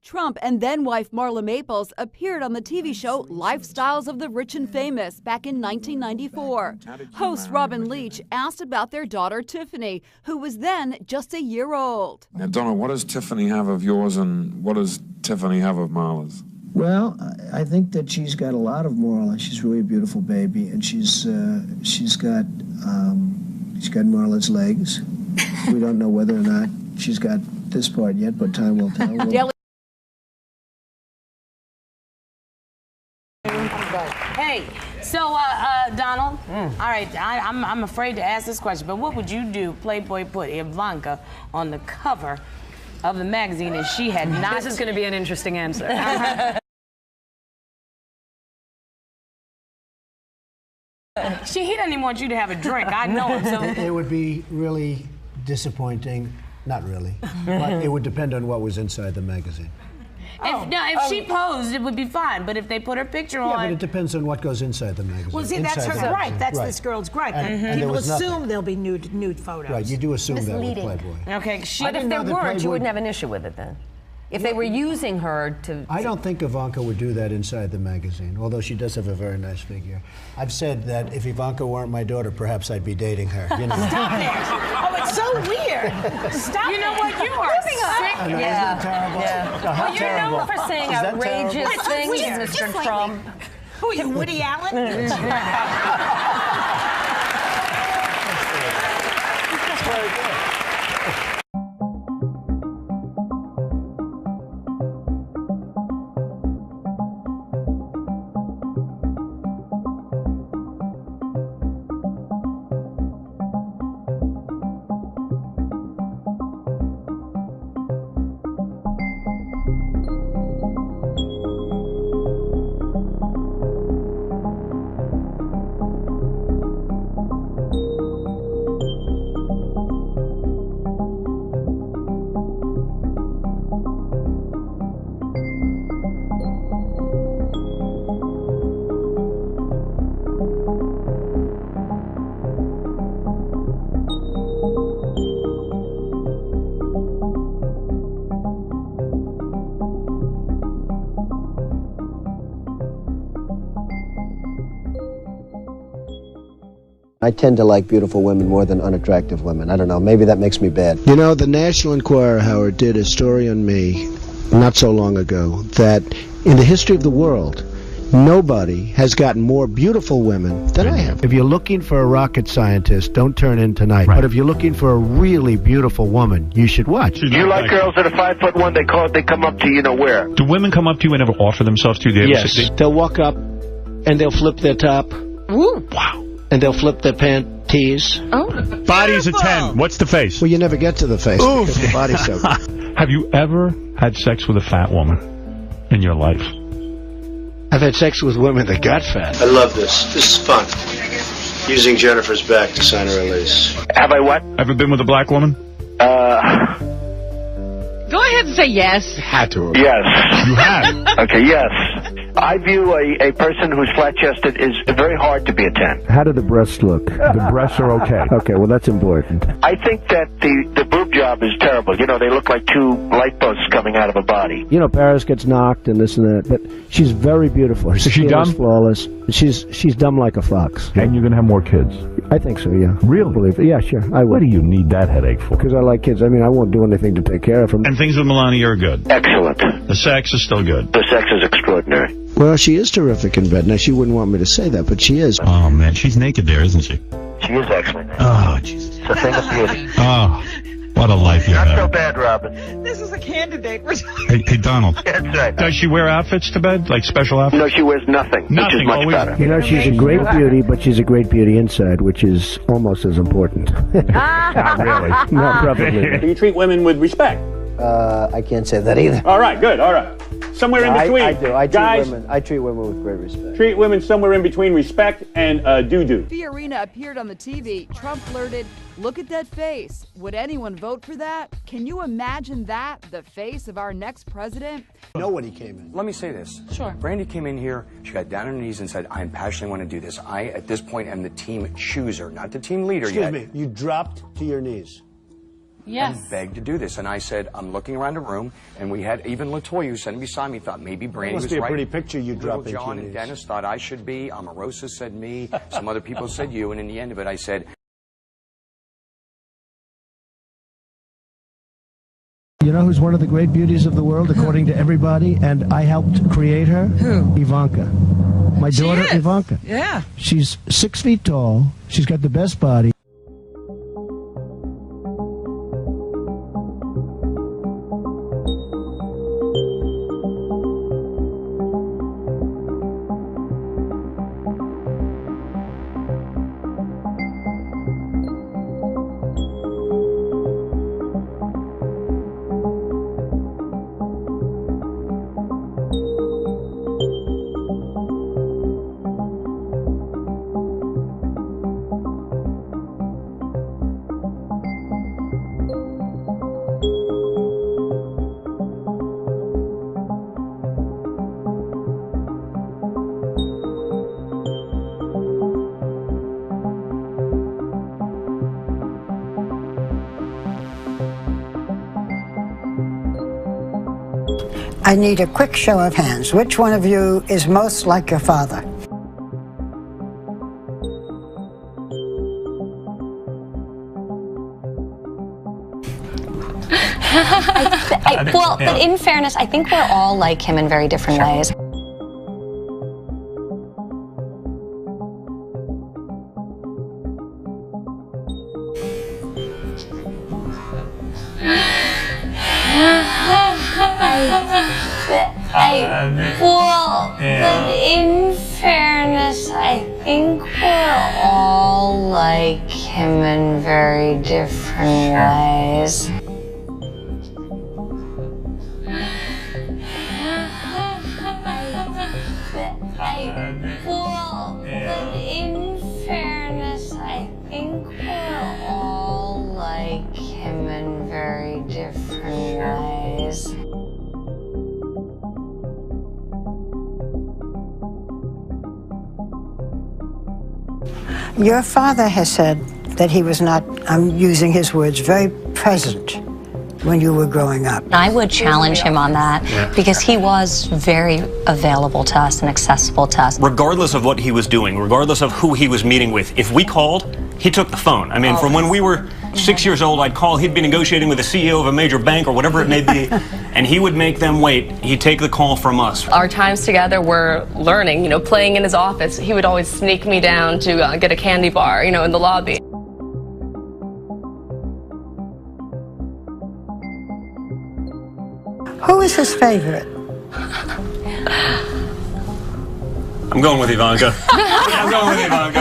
Trump and then-wife Marla Maples appeared on the TV show Lifestyles of the Rich and Famous back in 1994. Host Robin Leach asked about their daughter Tiffany, who was then just a year old. Now, Donna, what does Tiffany have of yours and what does Tiffany have of Marla's? Well, I think that she's got a lot of Marla. She's really a beautiful baby, and she's got Marla's legs. We don't know whether or not she's got this part yet, but time will tell. Hey, so Donald, all right, I'm afraid to ask this question, but what would you do? Playboy put Ivanka on the cover of the magazine, and she had not. This is going to be an interesting answer. He doesn't even want you to have a drink. I know him. So it would be really disappointing. Not really, but it would depend on what was inside the magazine. If she posed, it would be fine. But if they put her picture on... Yeah, but it depends on what goes inside the magazine. Well, see, that's her gripe. That's this girl's gripe. And people assume there'll be nude photos. Right, you do assume that with Playboy. Okay, but if there weren't, you wouldn't have an issue with it then? If they were using her to... I don't think Ivanka would do that inside the magazine, although she does have a very nice figure. I've said that if Ivanka weren't my daughter, perhaps I'd be dating her. You know? Stop it! Oh, it's so weird. Stop You know what? You are sick. I know, isn't that terrible? Yeah. Well, you're known for saying outrageous things, Mr. Trump. Who are you, Woody Allen? That's very good. I tend to like beautiful women more than unattractive women. I don't know, maybe that makes me bad. You know, the National Enquirer, Howard, did a story on me not so long ago that in the history of the world, nobody has gotten more beautiful women than I have. If you're looking for a rocket scientist, don't turn in tonight. Right. But if you're looking for a really beautiful woman, you should watch. You like girls that are 5'1", they come up to you know where. Do women come up to you and ever offer themselves to you? Yes. They'll walk up and they'll flip their top. Ooh. Wow. And they'll flip their panties. Oh. Body's a 10. What's the face? Well, you never get to the face because the body's so good. Have you ever had sex with a fat woman in your life? I've had sex with women that got fat. I love this. This is fun. Using Jennifer's back to sign her release. Have I what? Ever been with a black woman? Go ahead and say yes. Had to. Yes. You have? Okay, yes. I view a person who's flat-chested is very hard to be a 10. How do the breasts look? The breasts are okay. Okay, well, that's important. I think that the boob job is terrible. You know, they look like two light posts coming out of a body. You know, Paris gets knocked and this and that, but she's very beautiful. Her she dumb? Is flawless. She's dumb like a fox. And you're going to have more kids? I think so, yeah. Really? Believe it. Yeah, sure, I will. What do you need that headache for? Because I like kids. I mean, I won't do anything to take care of them. And things with Melania are good? Excellent. The sex is still good? The sex is extraordinary. Well, she is terrific in bed. Now, she wouldn't want me to say that, but she is. Oh, man, she's naked there, isn't she? She is excellent. Oh, Jesus. It's a thing of beauty. Oh, what a life you have. Not so bad, Robin. This is a candidate. Hey, Donald. That's right. Does she wear outfits to bed, like special outfits? No, she wears nothing. Which is much always better. You know, she's a great beauty, but she's a great beauty inside, which is almost as important. Not really. Not probably. Do you treat women with respect? I can't say that either. All right, good, all right. Somewhere in between. I do. Guys, I treat women with great respect. treat women somewhere in between respect and doo-doo. Fiorina appeared on the TV. Trump blurted, "Look at that face. Would anyone vote for that? Can you imagine that? The face of our next president?" You know when he came in. Let me say this. Sure. Brandy came in here, she got down on her knees and said, I passionately want to do this. I, at this point, am the team chooser, not the team leader yet. Excuse me, you dropped to your knees. Yes. and begged to do this. And I said, I'm looking around the room, and we had even LaToya, who sitting beside me, thought maybe Brandy was must be a right. pretty picture you Little drop into John your and knees. Dennis thought I should be. Omarosa said me. Some other people said you. And in the end of it, I said, You know who's one of the great beauties of the world, according to everybody, and I helped create her? Who? Ivanka. My daughter, is. Ivanka. Yeah. She's 6 feet tall. She's got the best body. I need a quick show of hands. Which one of you is most like your father? Well, but in fairness, I think we're all like him in very different ways. Well, but in fairness, I think we're all like him in very different ways. Well, but in fairness, I think we're all like him in very different ways. Your father has said that he was not, I'm using his words, very present when you were growing up. I would challenge him on that because he was very available to us and accessible to us. Regardless of what he was doing, regardless of who he was meeting with, if we called, he took the phone. I mean, from when we were 6 years old, I'd call, he'd be negotiating with the CEO of a major bank or whatever it may be, and he would make them wait. He'd take the call from us. Our times together were learning, playing in his office. He would always sneak me down to get a candy bar, in the lobby. Who is his favorite? I'm going with Ivanka. I'm going with Ivanka.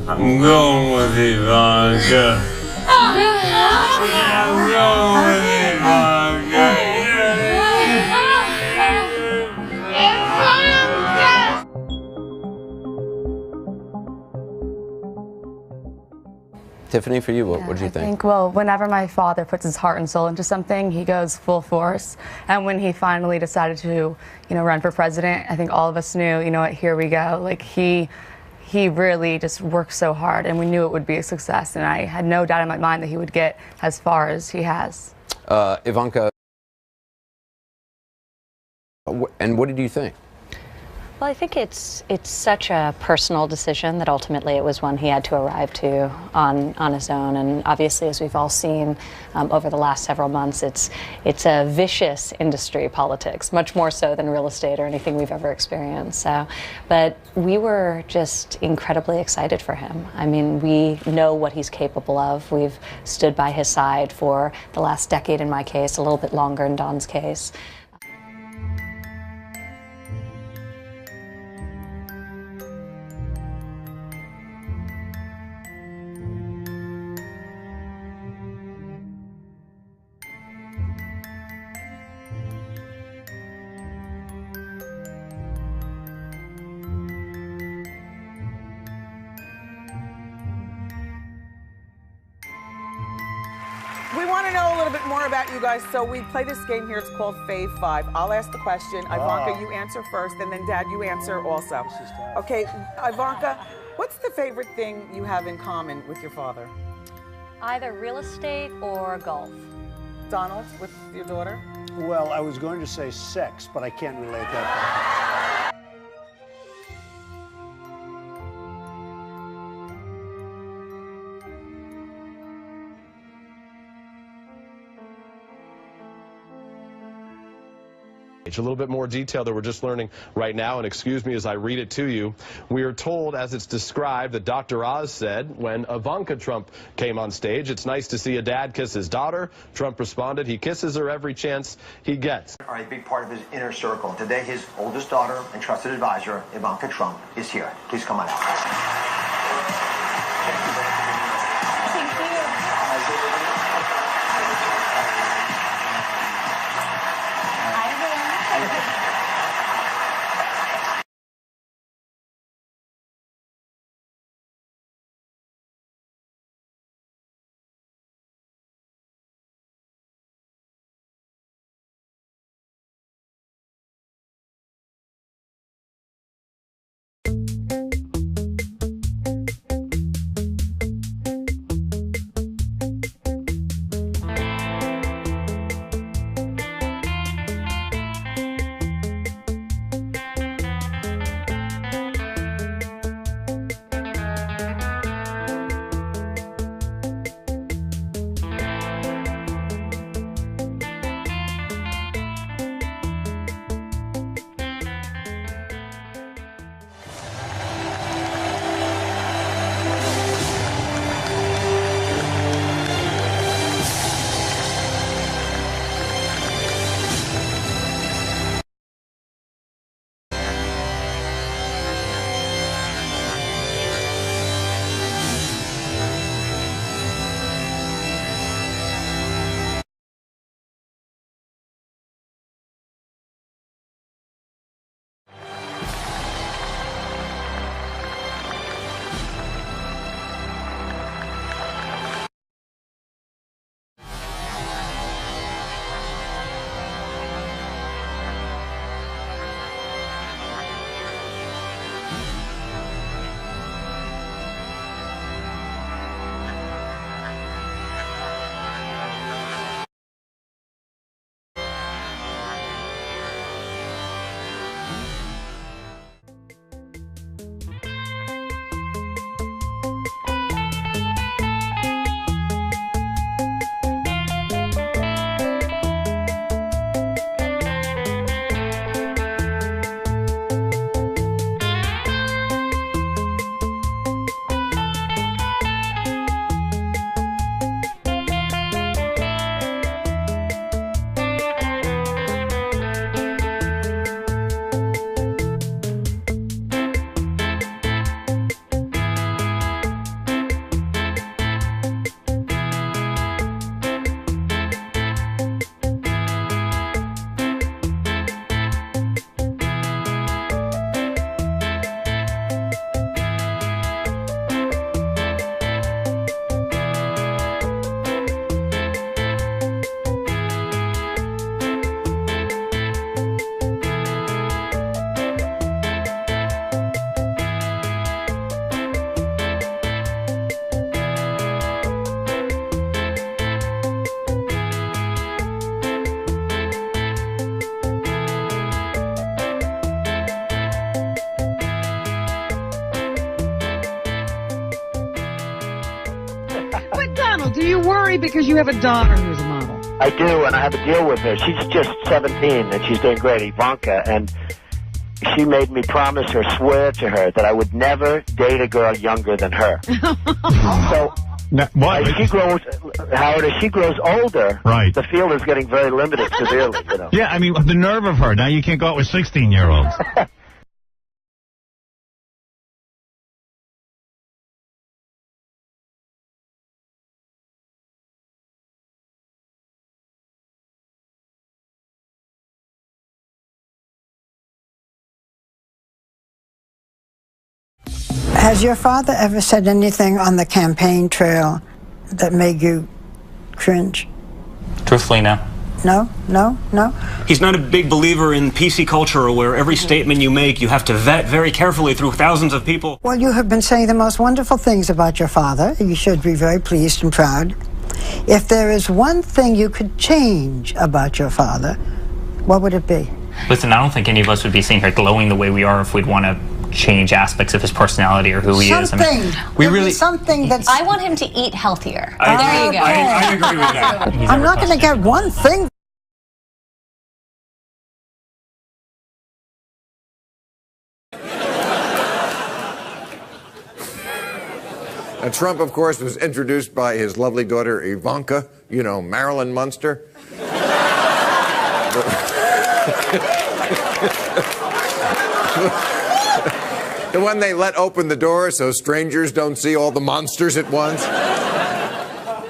I'm going with Ivanka. I'm going with Ivanka. Tiffany, for you, what do you I think? think, well, whenever my father puts his heart and soul into something, he goes full force. And when he finally decided to, run for president, I think all of us knew, what, here we go. Like, he really just worked so hard, and we knew it would be a success. And I had no doubt in my mind that he would get as far as he has. Ivanka, and what did you think? Well, I think it's such a personal decision that ultimately it was one he had to arrive to on his own. And obviously, as we've all seen over the last several months, it's a vicious industry, politics, much more so than real estate or anything we've ever experienced. So, but we were just incredibly excited for him. I mean, we know what he's capable of. We've stood by his side for the last decade in my case, a little bit longer in Don's case. little bit more about you guys. So we play this game here. It's called Fave 5. I'll ask the question. Ivanka, you answer first, and then Dad, you answer also. Okay, Ivanka, what's the favorite thing you have in common with your father? Either real estate or golf. Donald, with your daughter? Well, I was going to say sex, but I can't relate that. A little bit more detail that we're just learning right now, and excuse me as I read it to you. We are told, as it's described, that Dr. Oz said when Ivanka Trump came on stage, "It's nice to see a dad kiss his daughter." Trump responded, "He kisses her every chance he gets." Are a big part of his inner circle. Today, his oldest daughter and trusted advisor, Ivanka Trump, is here. Please come on out. Do you worry because you have a daughter who's a model? I do, and I have a deal with her. She's just 17, and she's doing great, Ivanka, and she made me promise her, swear to her, that I would never date a girl younger than her. So, as she grows, Howard, as she grows older, right, the field is getting very limited severely, you know. Yeah, I mean, the nerve of her. Now you can't go out with 16-year-olds. Has your father ever said anything on the campaign trail that made you cringe? Truthfully, no. No, no, no. He's not a big believer in PC culture where every statement you make you have to vet very carefully through thousands of people. Well, you have been saying the most wonderful things about your father. You should be very pleased and proud. If there is one thing you could change about your father, what would it be? Listen, I don't think any of us would be sitting here glowing the way we are if we'd want to change aspects of his personality or who he is. I mean, we really something that's. I want him to eat healthier. I agree. There you go. I agree with that. I'm not going to get one thing. Now, Trump, of course, was introduced by his lovely daughter Ivanka, you know, Marilyn Munster. The one they let open the door so strangers don't see all the monsters at once.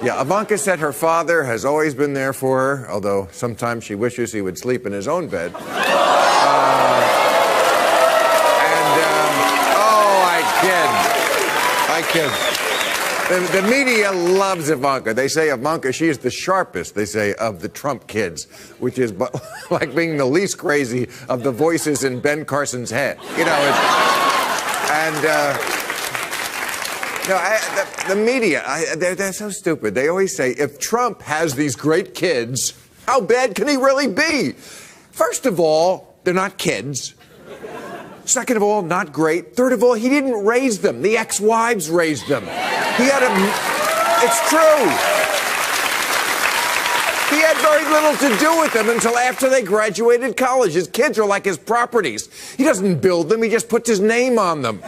Yeah, Ivanka said her father has always been there for her, although sometimes she wishes he would sleep in his own bed. I kid. The media loves Ivanka. They say Ivanka, she is the sharpest, they say, of the Trump kids, which is like being the least crazy of the voices in Ben Carson's head. You know, the media, they're so stupid. They always say, if Trump has these great kids, how bad can he really be? First of all, they're not kids. Second of all, not great. Third of all, he didn't raise them. The ex-wives raised them. He had it's true. He had very little to do with them until after they graduated college. His kids are like his properties. He doesn't build them, he just puts his name on them.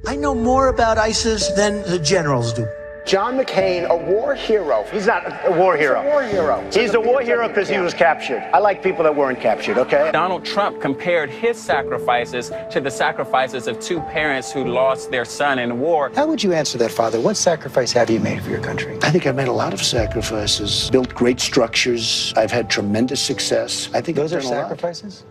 I know more about ISIS than the generals do. John McCain, a war hero. He's not a war hero. He's a war hero. He's a war hero because he was captured. I like people that weren't captured, okay? Donald Trump compared his sacrifices to the sacrifices of two parents who lost their son in war. How would you answer that, Father? What sacrifice have you made for your country? I think I've made a lot of sacrifices, built great structures. I've had tremendous success. I think those are I've done a lot. sacrifices?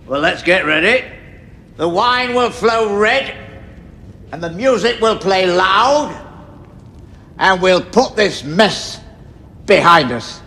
Well, let's get ready. The wine will flow red, and the music will play loud, and we'll put this mess behind us.